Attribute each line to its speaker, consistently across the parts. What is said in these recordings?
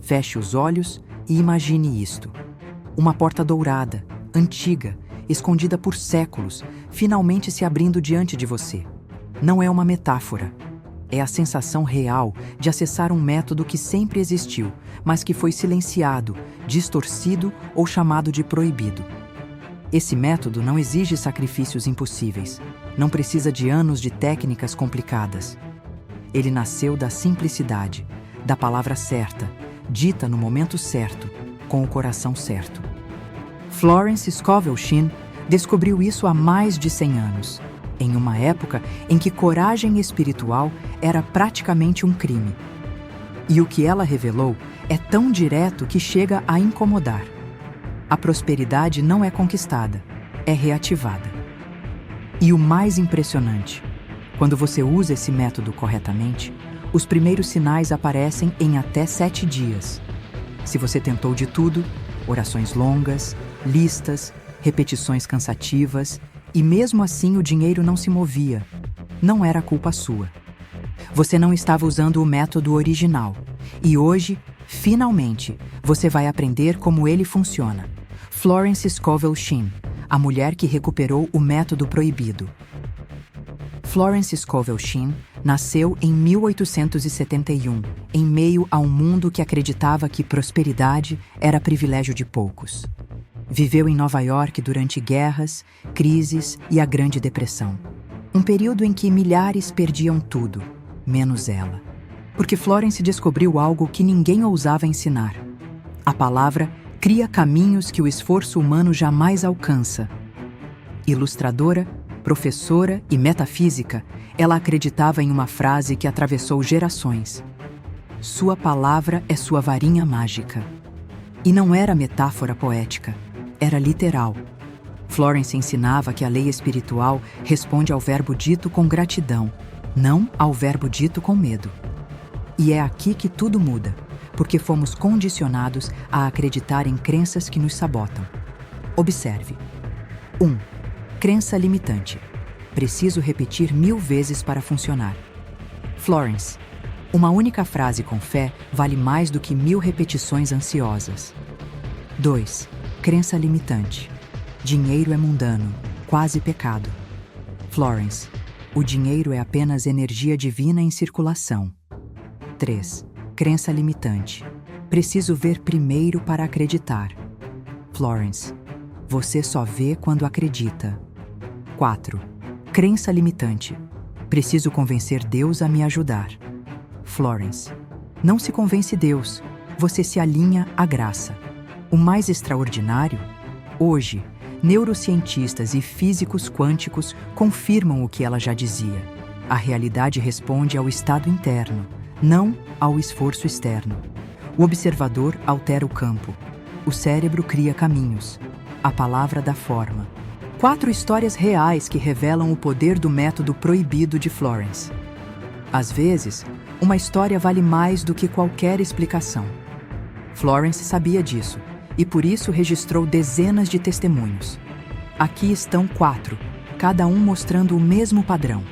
Speaker 1: Feche os olhos e imagine isto. Uma porta dourada, antiga, escondida por séculos, finalmente se abrindo diante de você. Não é uma metáfora. É a sensação real de acessar um método que sempre existiu, mas que foi silenciado, distorcido ou chamado de proibido. Esse método não exige sacrifícios impossíveis, não precisa de anos de técnicas complicadas. Ele nasceu da simplicidade, da palavra certa, dita no momento certo, com o coração certo. Florence Scovel Shinn descobriu isso há mais de 100 anos, em uma época em que coragem espiritual era praticamente um crime. E o que ela revelou é tão direto que chega a incomodar. A prosperidade não é conquistada, é reativada. E o mais impressionante, quando você usa esse método corretamente, os primeiros sinais aparecem em até 7 dias. Se você tentou de tudo, orações longas, listas, repetições cansativas, e mesmo assim o dinheiro não se movia, não era culpa sua. Você não estava usando o método original. E hoje, finalmente, você vai aprender como ele funciona. Florence Scovel Shinn, a mulher que recuperou o método proibido. Florence Scovel Shinn nasceu em 1871, em meio a um mundo que acreditava que prosperidade era privilégio de poucos. Viveu em Nova York durante guerras, crises e a Grande Depressão. Um período em que milhares perdiam tudo, menos ela. Porque Florence descobriu algo que ninguém ousava ensinar. A palavra cria caminhos que o esforço humano jamais alcança. Ilustradora, professora e metafísica, ela acreditava em uma frase que atravessou gerações. Sua palavra é sua varinha mágica. E não era metáfora poética, era literal. Florence ensinava que a lei espiritual responde ao verbo dito com gratidão, não ao verbo dito com medo. E é aqui que tudo muda, porque fomos condicionados a acreditar em crenças que nos sabotam. Observe. 1. Crença limitante. Preciso repetir 1000 vezes para funcionar. Florence. Uma única frase com fé vale mais do que 1000 repetições ansiosas. 2. Crença limitante. Dinheiro é mundano, quase pecado. Florence. O dinheiro é apenas energia divina em circulação. 3. Crença limitante. Preciso ver primeiro para acreditar. Florence. Você só vê quando acredita. 4. Crença limitante. Preciso convencer Deus a me ajudar. Florence. Não se convence Deus, você se alinha à graça. O mais extraordinário? Hoje, neurocientistas e físicos quânticos confirmam o que ela já dizia. A realidade responde ao estado interno, não ao esforço externo. O observador altera o campo. O cérebro cria caminhos. A palavra dá forma. 4 histórias reais que revelam o poder do método proibido de Florence. Às vezes, uma história vale mais do que qualquer explicação. Florence sabia disso e por isso registrou dezenas de testemunhos. Aqui estão 4, cada um mostrando o mesmo padrão: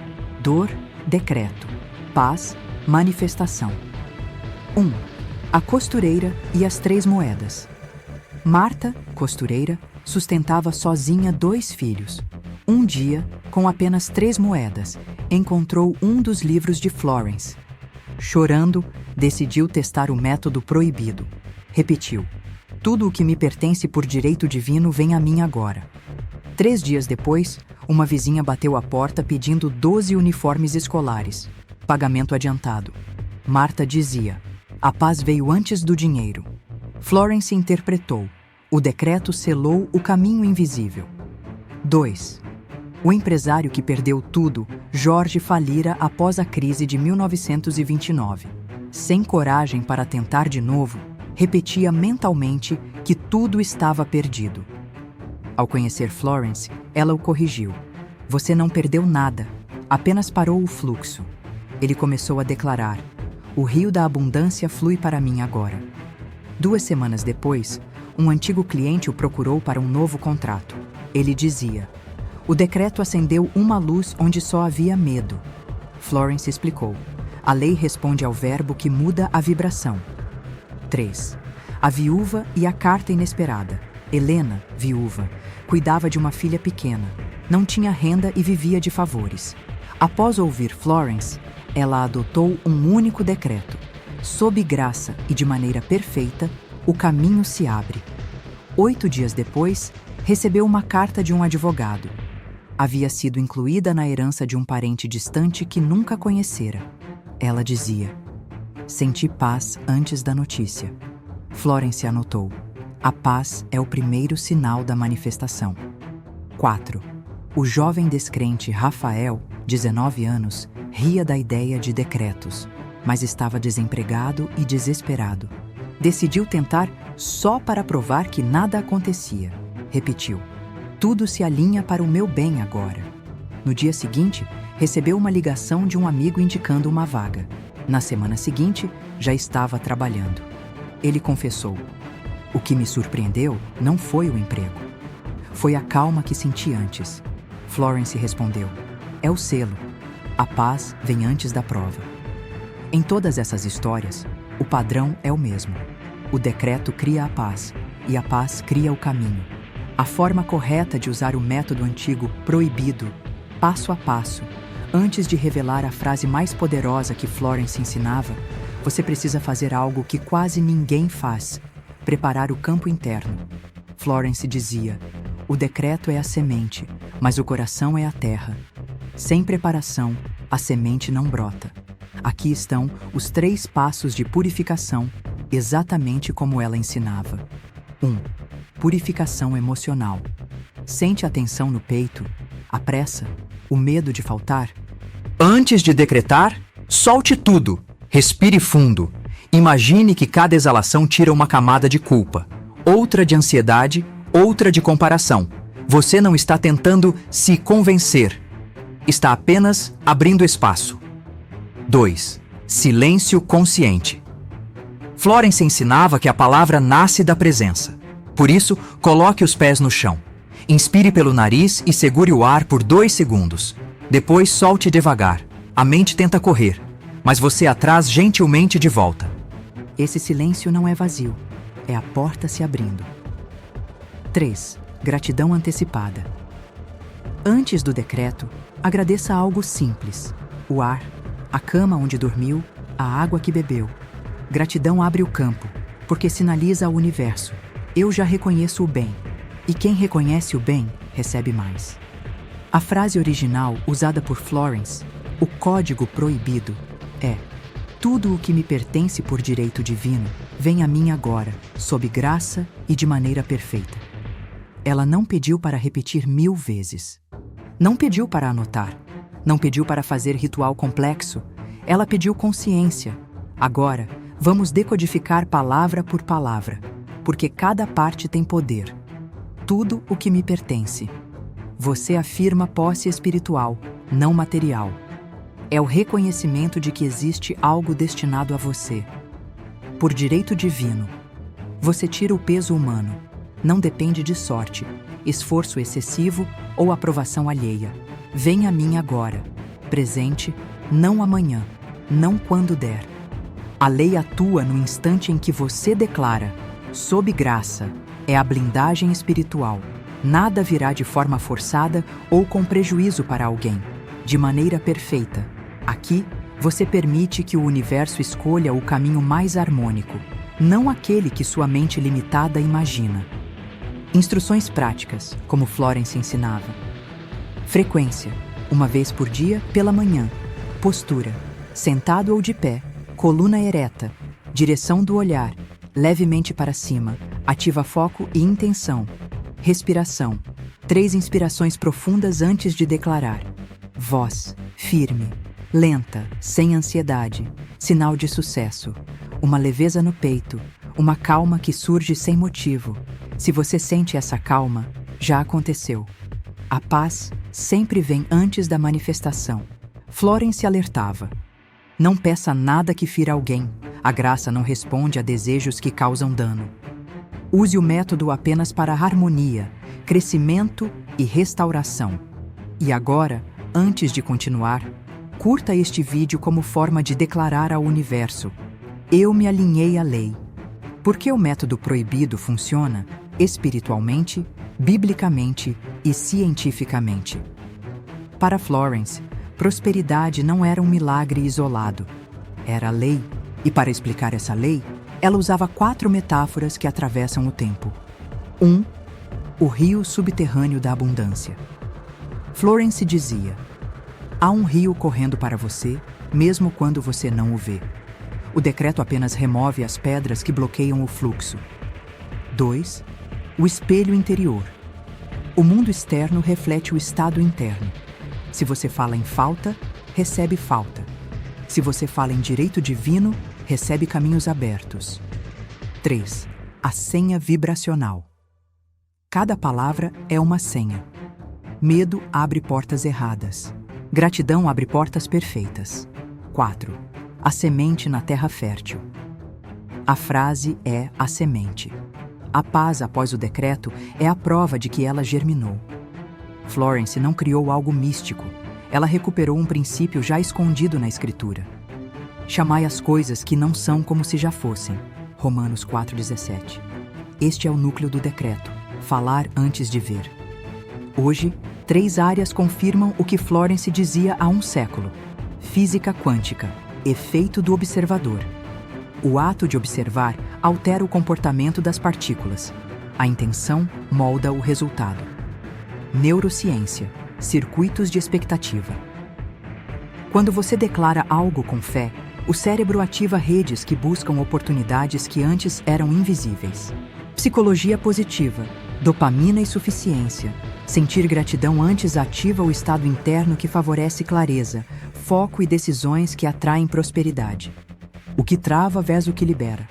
Speaker 1: dor, decreto, paz, manifestação. 1. A costureira e as 3 moedas. Marta, costureira, sustentava sozinha 2 filhos. Um dia, com apenas 3 moedas, encontrou um dos livros de Florence. Chorando, decidiu testar o método proibido. Repetiu: tudo o que me pertence por direito divino vem a mim agora. 3 dias depois, uma vizinha bateu à porta pedindo 12 uniformes escolares. Pagamento adiantado. Marta dizia: a paz veio antes do dinheiro. Florence interpretou: o decreto selou o caminho invisível. 2. O empresário que perdeu tudo, Jorge falira após a crise de 1929. Sem coragem para tentar de novo, repetia mentalmente que tudo estava perdido. Ao conhecer Florence, ela o corrigiu. Você não perdeu nada, apenas parou o fluxo. Ele começou a declarar: o rio da abundância flui para mim agora. 2 semanas depois, um antigo cliente o procurou para um novo contrato. Ele dizia: o decreto acendeu uma luz onde só havia medo. Florence explicou: a lei responde ao verbo que muda a vibração. 3. A viúva e a carta inesperada. Helena, viúva, cuidava de uma filha pequena, não tinha renda e vivia de favores. Após ouvir Florence, ela adotou um único decreto. Sob graça e de maneira perfeita, o caminho se abre. 8 dias depois, recebeu uma carta de um advogado. Havia sido incluída na herança de um parente distante que nunca conhecera. Ela dizia: "Senti paz antes da notícia." Florence anotou: "A paz é o primeiro sinal da manifestação." 4. O jovem descrente Rafael, 19 anos, ria da ideia de decretos, mas estava desempregado e desesperado. Decidiu tentar só para provar que nada acontecia. Repetiu: "Tudo se alinha para o meu bem agora." No dia seguinte, recebeu uma ligação de um amigo indicando uma vaga. Na semana seguinte, já estava trabalhando. Ele confessou: "O que me surpreendeu não foi o emprego. Foi a calma que senti antes." Florence respondeu: "É o selo. A paz vem antes da prova." Em todas essas histórias, o padrão é o mesmo. O decreto cria a paz, e a paz cria o caminho. A forma correta de usar o método antigo proibido, passo a passo, antes de revelar a frase mais poderosa que Florence ensinava, você precisa fazer algo que quase ninguém faz: preparar o campo interno. Florence dizia: "O decreto é a semente, mas o coração é a terra. Sem preparação, a semente não brota." Aqui estão os 3 passos de purificação, exatamente como ela ensinava. 1. Purificação emocional. Sente a tensão no peito, a pressa, o medo de faltar? Antes de decretar, solte tudo. Respire fundo. Imagine que cada exalação tira uma camada de culpa, outra de ansiedade, outra de comparação. Você não está tentando se convencer. Está apenas abrindo espaço. 2. Silêncio consciente. Florence ensinava que a palavra nasce da presença. Por isso, coloque os pés no chão. Inspire pelo nariz e segure o ar por 2 segundos. Depois solte devagar. A mente tenta correr, mas você a traz gentilmente de volta. Esse silêncio não é vazio, é a porta se abrindo. 3. Gratidão antecipada. Antes do decreto, agradeça algo simples: o ar, a cama onde dormiu, a água que bebeu. Gratidão abre o campo, porque sinaliza ao universo: eu já reconheço o bem. E quem reconhece o bem, recebe mais. A frase original usada por Florence, o código proibido, é: tudo o que me pertence por direito divino vem a mim agora, sob graça e de maneira perfeita. Ela não pediu para repetir 1000 vezes. Não pediu para anotar. Não pediu para fazer ritual complexo. Ela pediu consciência. Agora, vamos decodificar palavra por palavra, porque cada parte tem poder. Tudo o que me pertence. Você afirma posse espiritual, não material. É o reconhecimento de que existe algo destinado a você. Por direito divino, você tira o peso humano. Não depende de sorte, esforço excessivo ou aprovação alheia. Vem a mim agora, presente, não amanhã, não quando der. A lei atua no instante em que você declara: sob graça, é a blindagem espiritual. Nada virá de forma forçada ou com prejuízo para alguém, de maneira perfeita. Aqui, você permite que o universo escolha o caminho mais harmônico, não aquele que sua mente limitada imagina. Instruções práticas, como Florence ensinava. Frequência: 1 vez por dia, pela manhã. Postura: sentado ou de pé, coluna ereta. Direção do olhar: levemente para cima, ativa foco e intenção. Respiração: 3 inspirações profundas antes de declarar. Voz: firme, lenta, sem ansiedade, sinal de sucesso. Uma leveza no peito, uma calma que surge sem motivo. Se você sente essa calma, já aconteceu. A paz sempre vem antes da manifestação. Florence alertava: não peça nada que fira alguém. A graça não responde a desejos que causam dano. Use o método apenas para harmonia, crescimento e restauração. E agora, antes de continuar, curta este vídeo como forma de declarar ao universo: eu me alinhei à lei. Porque o método proibido funciona espiritualmente, biblicamente e cientificamente. Para Florence, prosperidade não era um milagre isolado. Era a lei, e para explicar essa lei, ela usava 4 metáforas que atravessam o tempo. 1. O rio subterrâneo da abundância. Florence dizia: há um rio correndo para você, mesmo quando você não o vê. O decreto apenas remove as pedras que bloqueiam o fluxo. 2. O espelho interior. O mundo externo reflete o estado interno. Se você fala em falta, recebe falta. Se você fala em direito divino, recebe caminhos abertos. 3. A senha vibracional. Cada palavra é uma senha. Medo abre portas erradas. Gratidão abre portas perfeitas. 4. A semente na terra fértil. A frase é a semente. A paz após o decreto é a prova de que ela germinou. Florence não criou algo místico. Ela recuperou um princípio já escondido na Escritura. Chamai as coisas que não são como se já fossem. Romanos 4,17. Este é o núcleo do decreto. Falar antes de ver. Hoje, 3 áreas confirmam o que Florence dizia há um século. Física quântica. Efeito do observador. O ato de observar altera o comportamento das partículas. A intenção molda o resultado. Neurociência. Circuitos de expectativa. Quando você declara algo com fé, o cérebro ativa redes que buscam oportunidades que antes eram invisíveis. Psicologia positiva. Dopamina e suficiência. Sentir gratidão antes ativa o estado interno que favorece clareza, foco e decisões que atraem prosperidade. O que trava versus o que libera.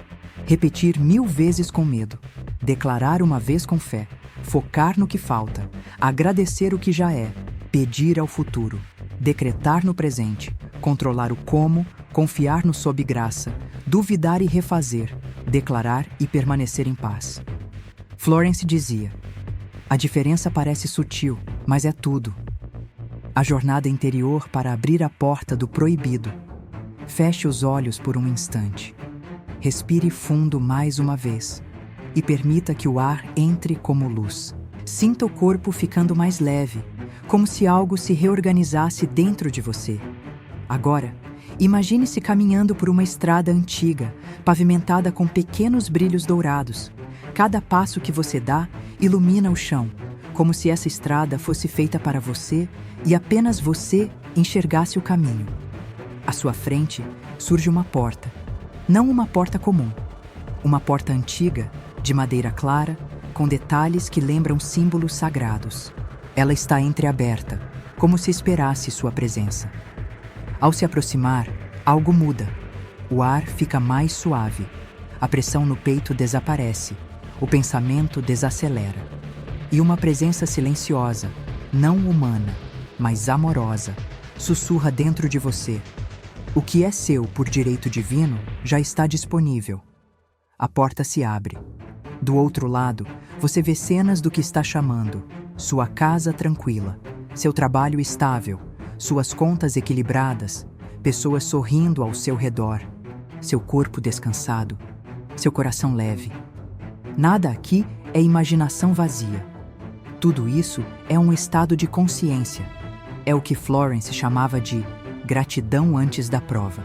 Speaker 1: Repetir 1000 vezes com medo. Declarar uma vez com fé. Focar no que falta. Agradecer o que já é. Pedir ao futuro. Decretar no presente. Controlar o como. Confiar no sob graça. Duvidar e refazer. Declarar e permanecer em paz. Florence dizia: a diferença parece sutil, mas é tudo. A jornada interior para abrir a porta do proibido. Feche os olhos por um instante. Respire fundo mais uma vez. E permita que o ar entre como luz. Sinta o corpo ficando mais leve, como se algo se reorganizasse dentro de você. Agora, imagine-se caminhando por uma estrada antiga, pavimentada com pequenos brilhos dourados. Cada passo que você dá ilumina o chão, como se essa estrada fosse feita para você e apenas você enxergasse o caminho. À sua frente surge uma porta, não uma porta comum. Uma porta antiga, de madeira clara, com detalhes que lembram símbolos sagrados. Ela está entreaberta, como se esperasse sua presença. Ao se aproximar, algo muda. O ar fica mais suave. A pressão no peito desaparece. O pensamento desacelera. E uma presença silenciosa, não humana, mas amorosa, sussurra dentro de você. O que é seu por direito divino já está disponível. A porta se abre. Do outro lado, você vê cenas do que está chamando. Sua casa tranquila, seu trabalho estável, suas contas equilibradas, pessoas sorrindo ao seu redor, seu corpo descansado, seu coração leve. Nada aqui é imaginação vazia. Tudo isso é um estado de consciência. É o que Florence chamava de gratidão antes da prova.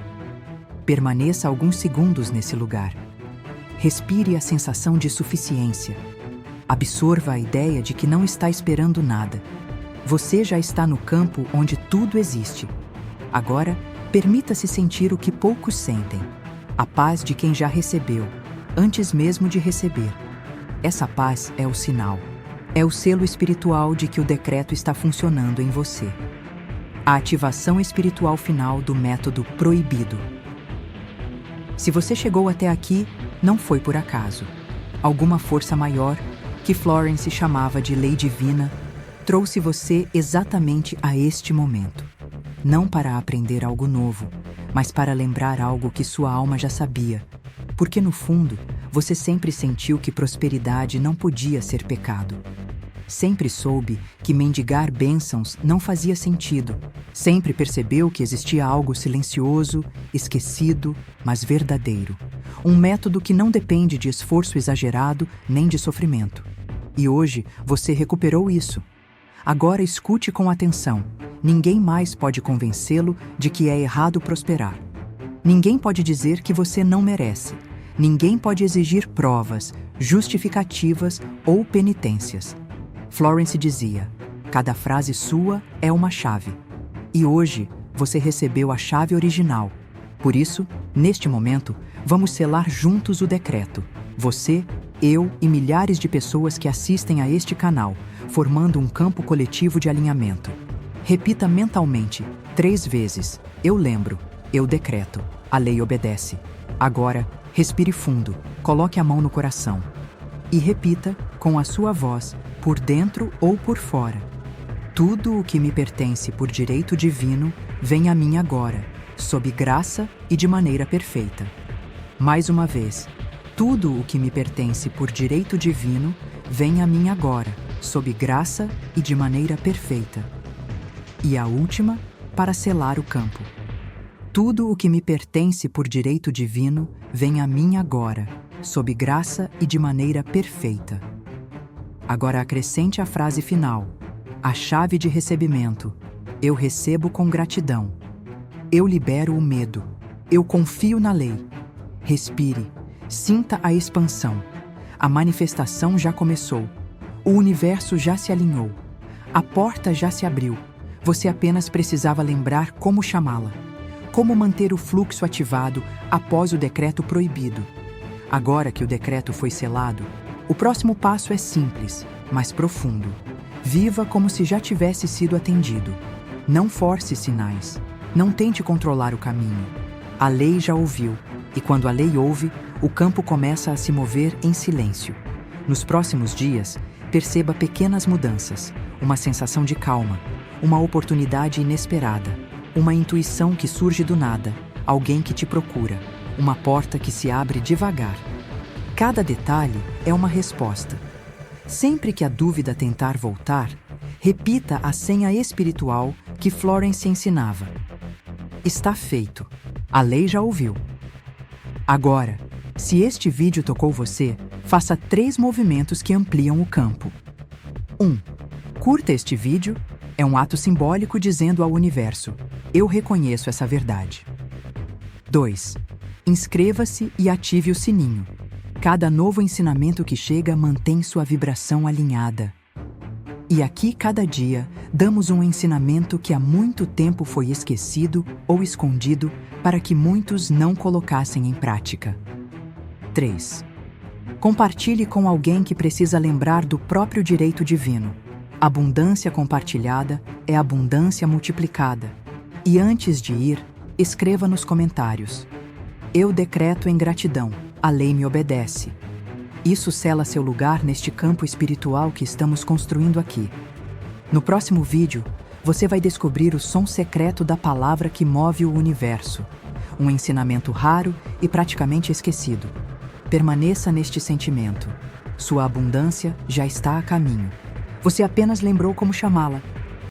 Speaker 1: Permaneça alguns segundos nesse lugar. Respire a sensação de suficiência. Absorva a ideia de que não está esperando nada. Você já está no campo onde tudo existe. Agora, permita-se sentir o que poucos sentem. A paz de quem já recebeu, antes mesmo de receber. Essa paz é o sinal. É o selo espiritual de que o decreto está funcionando em você. A ativação espiritual final do método proibido. Se você chegou até aqui, não foi por acaso. Alguma força maior, que Florence chamava de lei divina, trouxe você exatamente a este momento. Não para aprender algo novo, mas para lembrar algo que sua alma já sabia. Porque no fundo, você sempre sentiu que prosperidade não podia ser pecado. Sempre soube que mendigar bênçãos não fazia sentido. Sempre percebeu que existia algo silencioso, esquecido, mas verdadeiro. Um método que não depende de esforço exagerado nem de sofrimento. E hoje você recuperou isso. Agora escute com atenção. Ninguém mais pode convencê-lo de que é errado prosperar. Ninguém pode dizer que você não merece. Ninguém pode exigir provas, justificativas ou penitências. Florence dizia: cada frase sua é uma chave. E hoje você recebeu a chave original. Por isso, neste momento, vamos selar juntos o decreto. Você, eu e milhares de pessoas que assistem a este canal, formando um campo coletivo de alinhamento. Repita mentalmente 3 vezes: eu lembro, eu decreto, a lei obedece. Agora, respire fundo, coloque a mão no coração. E repita, com a sua voz, por dentro ou por fora: tudo o que me pertence por direito divino vem a mim agora, sob graça e de maneira perfeita. Mais uma vez: tudo o que me pertence por direito divino vem a mim agora, sob graça e de maneira perfeita. E a última, para selar o campo: tudo o que me pertence por direito divino vem a mim agora, sob graça e de maneira perfeita. Agora acrescente a frase final, a chave de recebimento: eu recebo com gratidão. Eu libero o medo. Eu confio na lei. Respire. Sinta a expansão. A manifestação já começou. O universo já se alinhou. A porta já se abriu. Você apenas precisava lembrar como chamá-la. Como manter o fluxo ativado após o decreto proibido. Agora que o decreto foi selado, o próximo passo é simples, mas profundo. Viva como se já tivesse sido atendido. Não force sinais. Não tente controlar o caminho. A lei já ouviu, e quando a lei ouve, o campo começa a se mover em silêncio. Nos próximos dias, perceba pequenas mudanças, uma sensação de calma, uma oportunidade inesperada, uma intuição que surge do nada, alguém que te procura, uma porta que se abre devagar. Cada detalhe é uma resposta. Sempre que a dúvida tentar voltar, repita a senha espiritual que Florence ensinava. Está feito. A lei já ouviu. Agora, se este vídeo tocou você, faça 3 movimentos que ampliam o campo. 1. Curta este vídeo. É um ato simbólico dizendo ao universo: eu reconheço essa verdade. 2. Inscreva-se e ative o sininho. Cada novo ensinamento que chega mantém sua vibração alinhada. E aqui, cada dia, damos um ensinamento que há muito tempo foi esquecido ou escondido para que muitos não colocassem em prática. 3. Compartilhe com alguém que precisa lembrar do próprio direito divino. Abundância compartilhada é abundância multiplicada. E antes de ir, escreva nos comentários: eu decreto em gratidão, a lei me obedece. Isso sela seu lugar neste campo espiritual que estamos construindo aqui. No próximo vídeo, você vai descobrir o som secreto da palavra que move o universo. Um ensinamento raro e praticamente esquecido. Permaneça neste sentimento. Sua abundância já está a caminho. Você apenas lembrou como chamá-la.